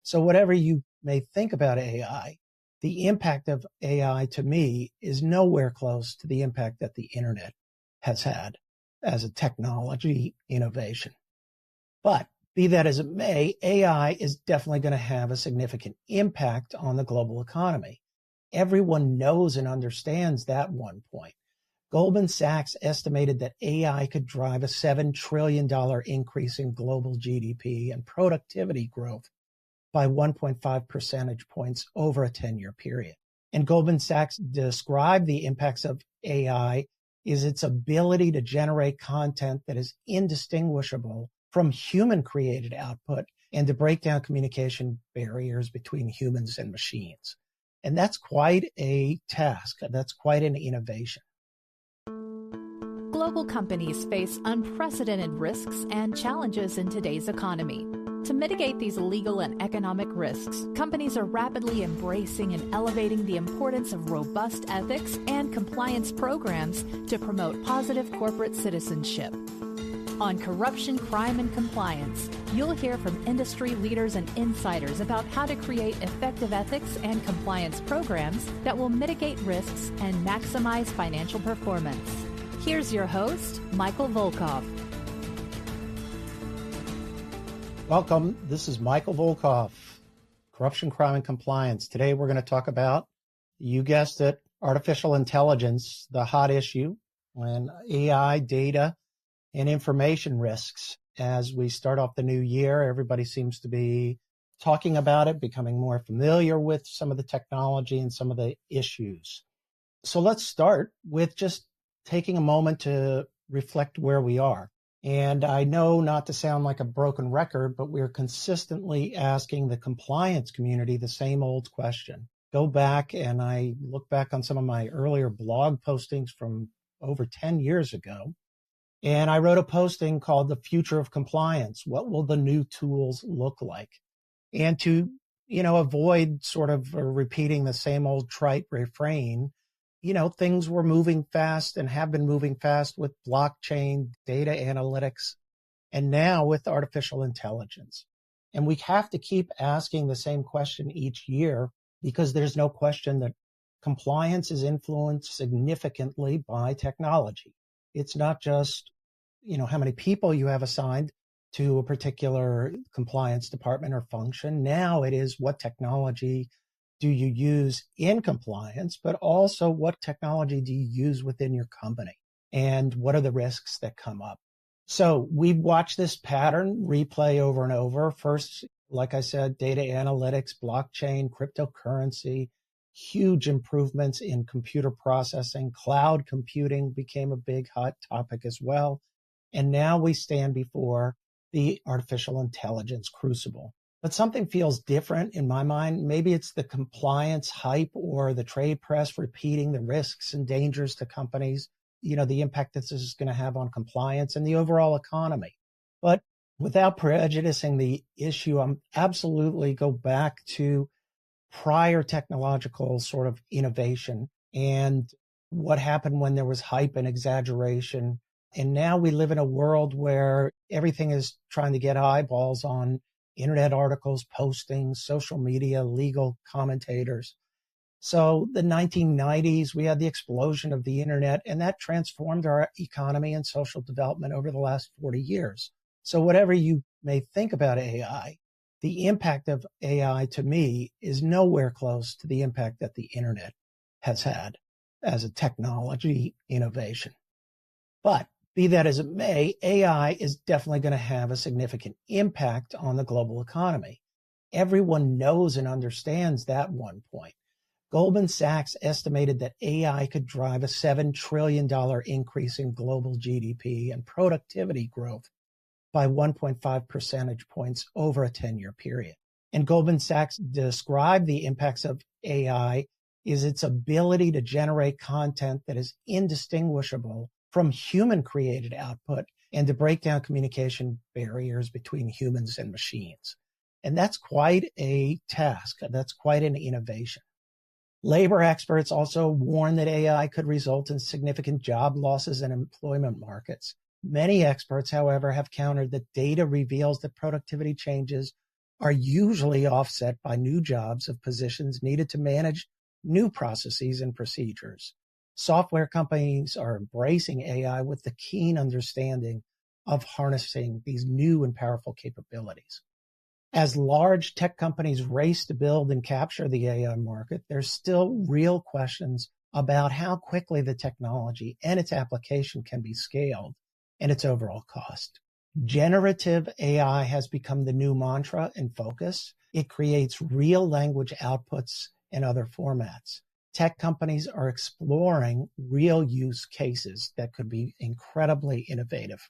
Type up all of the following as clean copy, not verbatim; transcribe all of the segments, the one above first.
So whatever you may think about AI, the impact of AI to me is nowhere close to the impact that the internet has had as a technology innovation. But be that as it may, AI is definitely going to have a significant impact on the global economy. Everyone knows and understands that one point. Goldman Sachs estimated that AI could drive a $7 trillion increase in global GDP and productivity growth by 1.5 percentage points over a 10-year period. And Goldman Sachs described the impacts of AI is its ability to generate content that is indistinguishable from human-created output and to break down communication barriers between humans and machines. And that's quite a task. That's quite an innovation. Global companies face unprecedented risks and challenges in today's economy. To mitigate these legal and economic risks, companies are rapidly embracing and elevating the importance of robust ethics and compliance programs to promote positive corporate citizenship. On Corruption, Crime, and Compliance, you'll hear from industry leaders and insiders about how to create effective ethics and compliance programs that will mitigate risks and maximize financial performance. Here's your host, Michael Volkov. Welcome. This is Michael Volkov, Corruption, Crime, and Compliance. Today we're going to talk about, you guessed it, artificial intelligence, the hot issue, and AI, data, and information risks. As we start off the new year, everybody seems to be talking about it, becoming more familiar with some of the technology and some of the issues. So let's start with just taking a moment to reflect where we are. And I know not to sound like a broken record, but we're consistently asking the compliance community the same old question. Go back and I look back on some of my earlier blog postings from over 10 years ago. And I wrote a posting called The Future of Compliance. What will the new tools look like? And to, avoid sort of repeating the same old trite refrain, things were moving fast and have been moving fast with blockchain, data analytics, and now with artificial intelligence. And we have to keep asking the same question each year because there's no question that compliance is influenced significantly by technology. It's not just, how many people you have assigned to a particular compliance department or function. Now it is what technology do you use in compliance, but also what technology do you use within your company and what are the risks that come up? So we've watched this pattern replay over and over. First, like I said, data analytics, blockchain, cryptocurrency, huge improvements in computer processing, cloud computing became a big hot topic as well. And now we stand before the artificial intelligence crucible. But something feels different in my mind. Maybe it's the compliance hype or the trade press repeating the risks and dangers to companies, the impact that this is going to have on compliance and the overall economy. But without prejudicing the issue, I'm absolutely go back to prior technological sort of innovation and what happened when there was hype and exaggeration. And now we live in a world where everything is trying to get eyeballs on internet articles, postings, social media, legal commentators. So the 1990s, we had the explosion of the internet, and that transformed our economy and social development over the last 40 years. So whatever you may think about AI, the impact of AI to me is nowhere close to the impact that the internet has had as a technology innovation. But be that as it may, AI is definitely going to have a significant impact on the global economy. Everyone knows and understands that one point. Goldman Sachs estimated that AI could drive a $7 trillion increase in global GDP and productivity growth by 1.5 percentage points over a 10-year period. And Goldman Sachs described the impacts of AI is its ability to generate content that is indistinguishable from human-created output and to break down communication barriers between humans and machines. And that's quite a task. That's quite an innovation. Labor experts also warn that AI could result in significant job losses in employment markets. Many experts, however, have countered that data reveals that productivity changes are usually offset by new jobs of positions needed to manage new processes and procedures. Software companies are embracing AI with the keen understanding of harnessing these new and powerful capabilities. As large tech companies race to build and capture the AI market, there's still real questions about how quickly the technology and its application can be scaled and its overall cost. Generative AI has become the new mantra and focus. It creates real language outputs and other formats. Tech companies are exploring real use cases that could be incredibly innovative.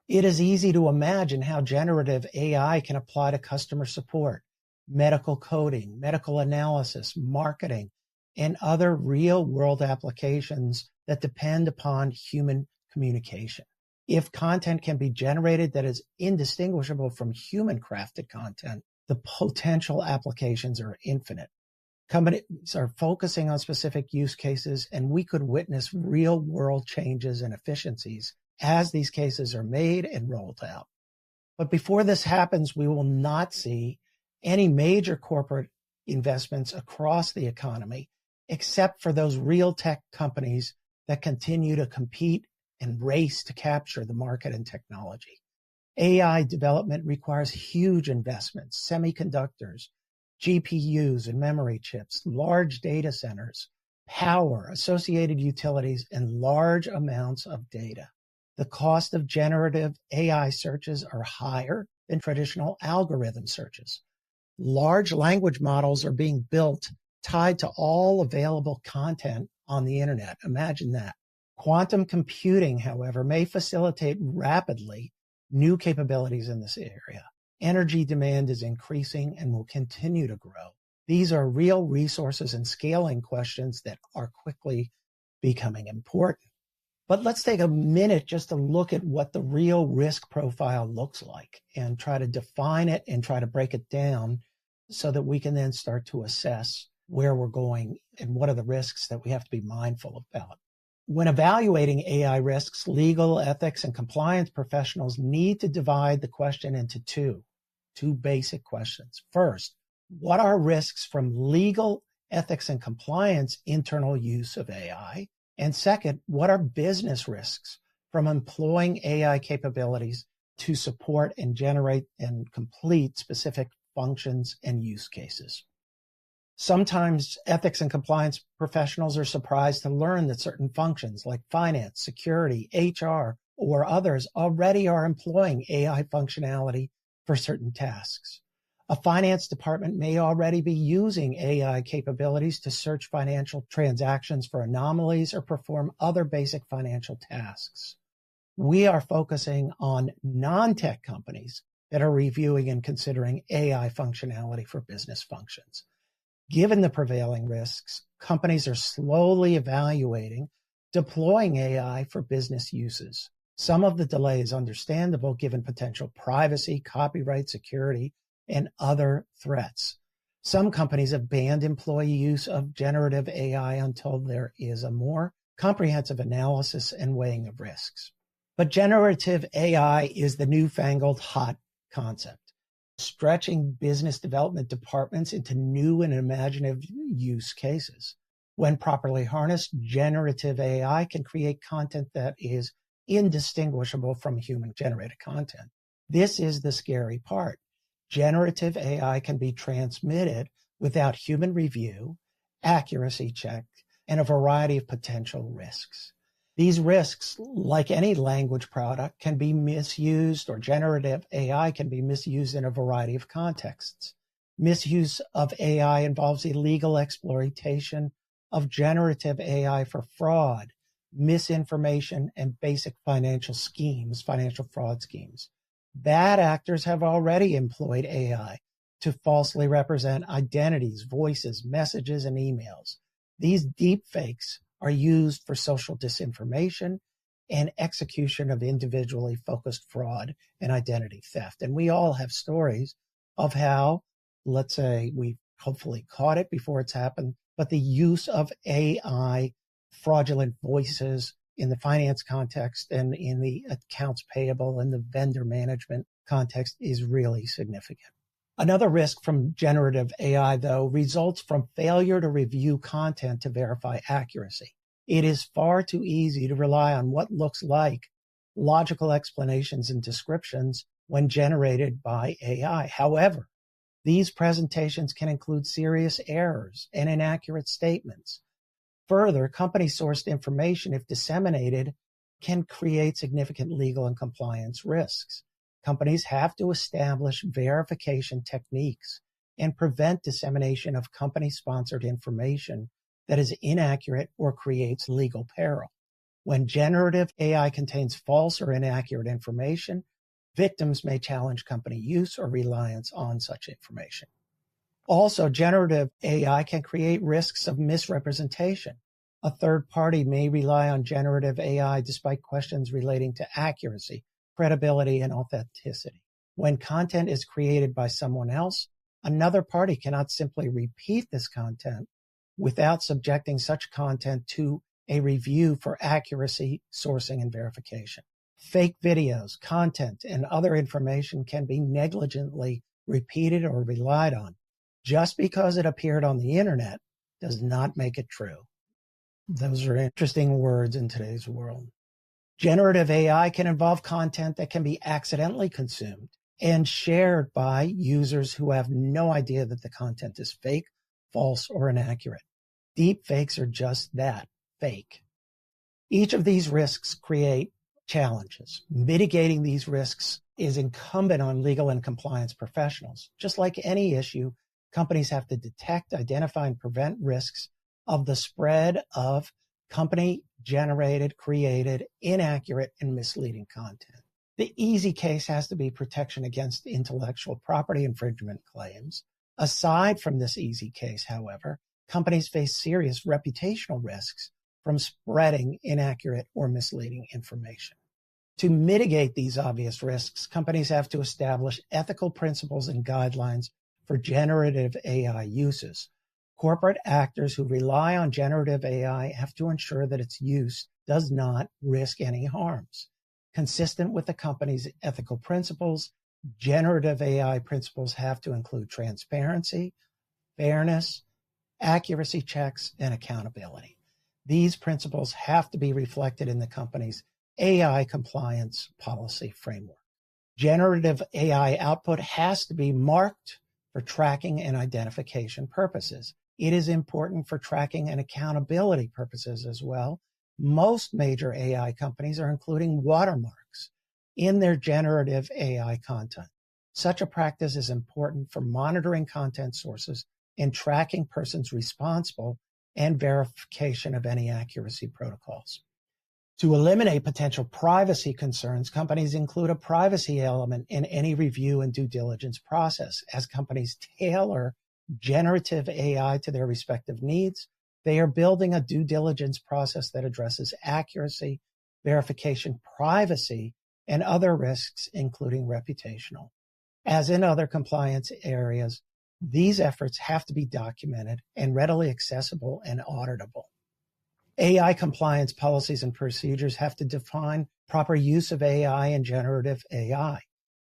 It is easy to imagine how generative AI can apply to customer support, medical coding, medical analysis, marketing, and other real-world applications that depend upon human communication. If content can be generated that is indistinguishable from human-crafted content, the potential applications are infinite. Companies are focusing on specific use cases, and we could witness real-world changes and efficiencies as these cases are made and rolled out. But before this happens, we will not see any major corporate investments across the economy, except for those real tech companies that continue to compete and race to capture the market and technology. AI development requires huge investments, semiconductors, GPUs and memory chips, large data centers, power, associated utilities, and large amounts of data. The cost of generative AI searches are higher than traditional algorithm searches. Large language models are being built tied to all available content on the internet. Imagine that. Quantum computing, however, may facilitate rapidly new capabilities in this area. Energy demand is increasing and will continue to grow. These are real resources and scaling questions that are quickly becoming important. But let's take a minute just to look at what the real risk profile looks like and try to define it and try to break it down so that we can then start to assess where we're going and what are the risks that we have to be mindful about. When evaluating AI risks, legal, ethics, and compliance professionals need to divide the question into two basic questions. First, what are risks from legal, ethics, and compliance internal use of AI? And second, what are business risks from employing AI capabilities to support and generate and complete specific functions and use cases? Sometimes ethics and compliance professionals are surprised to learn that certain functions like finance, security, HR, or others already are employing AI functionality for certain tasks. A finance department may already be using AI capabilities to search financial transactions for anomalies or perform other basic financial tasks. We are focusing on non-tech companies that are reviewing and considering AI functionality for business functions. Given the prevailing risks, companies are slowly evaluating deploying AI for business uses. Some of the delay is understandable given potential privacy, copyright, security, and other threats. Some companies have banned employee use of generative AI until there is a more comprehensive analysis and weighing of risks. But generative AI is the newfangled hot concept, stretching business development departments into new and imaginative use cases. When properly harnessed, generative AI can create content that is indistinguishable from human-generated content. This is the scary part. Generative AI can be transmitted without human review, accuracy check, and a variety of potential risks. These risks, like any language product, can be misused, or generative AI can be misused in a variety of contexts. Misuse of AI involves illegal exploitation of generative AI for fraud, misinformation, and basic financial fraud schemes. Bad actors have already employed AI to falsely represent identities, voices, messages, and emails. These deep fakes are used for social disinformation and execution of individually focused fraud and identity theft. And we all have stories of how, let's say, we hopefully caught it before it's happened, but the use of AI fraudulent voices in the finance context and in the accounts payable and the vendor management context is really significant. Another risk from generative AI, though, results from failure to review content to verify accuracy. It is far too easy to rely on what looks like logical explanations and descriptions when generated by AI. However, these presentations can include serious errors and inaccurate statements. Further, company-sourced information, if disseminated, can create significant legal and compliance risks. Companies have to establish verification techniques and prevent dissemination of company-sponsored information that is inaccurate or creates legal peril. When generative AI contains false or inaccurate information, victims may challenge company use or reliance on such information. Also, generative AI can create risks of misrepresentation. A third party may rely on generative AI despite questions relating to accuracy, credibility, and authenticity. When content is created by someone else, another party cannot simply repeat this content without subjecting such content to a review for accuracy, sourcing, and verification. Fake videos, content, and other information can be negligently repeated or relied on. Just because it appeared on the internet does not make it true. Those are interesting words in today's world. Generative AI can involve content that can be accidentally consumed and shared by users who have no idea that the content is fake, false, or inaccurate. Deep fakes are just that, fake. Each of these risks create challenges. Mitigating these risks is incumbent on legal and compliance professionals. Just like any issue, companies have to detect, identify, and prevent risks of the spread of company-generated, created, inaccurate, and misleading content. The easy case has to be protection against intellectual property infringement claims. Aside from this easy case, however, companies face serious reputational risks from spreading inaccurate or misleading information. To mitigate these obvious risks, companies have to establish ethical principles and guidelines for generative AI uses. Corporate actors who rely on generative AI have to ensure that its use does not risk any harms. Consistent with the company's ethical principles, generative AI principles have to include transparency, fairness, accuracy checks, and accountability. These principles have to be reflected in the company's AI compliance policy framework. Generative AI output has to be marked for tracking and identification purposes. It is important for tracking and accountability purposes as well. Most major AI companies are including watermarks in their generative AI content. Such a practice is important for monitoring content sources and tracking persons responsible and verification of any accuracy protocols. To eliminate potential privacy concerns, companies include a privacy element in any review and due diligence process. As companies tailor generative AI to their respective needs, they are building a due diligence process that addresses accuracy, verification, privacy, and other risks, including reputational. As in other compliance areas, these efforts have to be documented and readily accessible and auditable. AI compliance policies and procedures have to define proper use of AI and generative AI.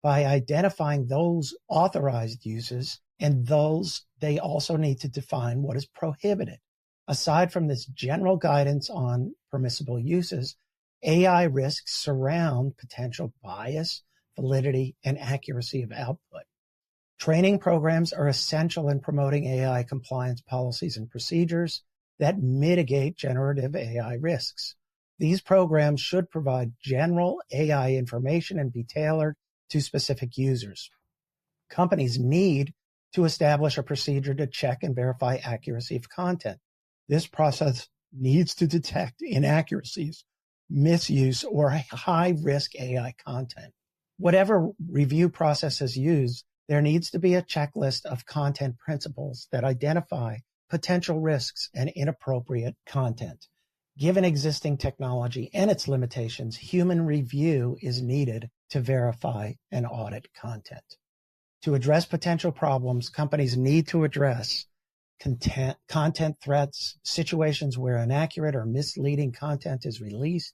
By identifying those authorized uses and those, they also need to define what is prohibited. Aside from this general guidance on permissible uses, AI risks surround potential bias, validity, and accuracy of output. Training programs are essential in promoting AI compliance policies and procedures that mitigate generative AI risks. These programs should provide general AI information and be tailored to specific users. Companies need to establish a procedure to check and verify accuracy of content. This process needs to detect inaccuracies, misuse, or high-risk AI content. Whatever review process is used, there needs to be a checklist of content principles that identify potential risks and inappropriate content. Given existing technology and its limitations, human review is needed to verify and audit content. To address potential problems, companies need to address content threats, situations where inaccurate or misleading content is released,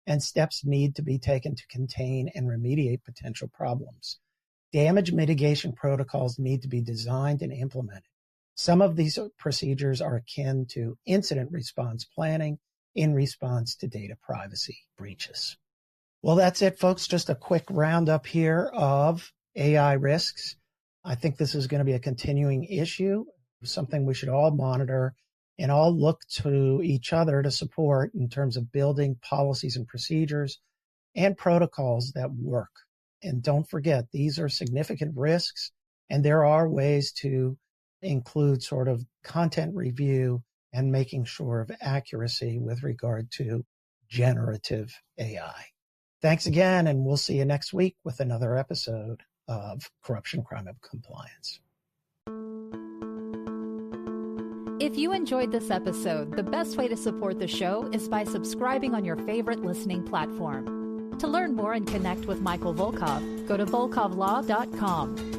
and steps need to be taken to contain and remediate potential problems. damage mitigation protocols need to be designed and implemented. Some of these procedures are akin to incident response planning in response to data privacy breaches. Well, that's it, folks. Just a quick roundup here of AI risks. I think this is going to be a continuing issue, something we should all monitor and all look to each other to support in terms of building policies and procedures and protocols that work. And don't forget, these are significant risks, and there are ways to include sort of content review and making sure of accuracy with regard to generative AI. Thanks again, and we'll see you next week with another episode of Corruption, Crime, and Compliance. If you enjoyed this episode, the best way to support the show is by subscribing on your favorite listening platform. To learn more and connect with Michael Volkov, go to volkovlaw.com.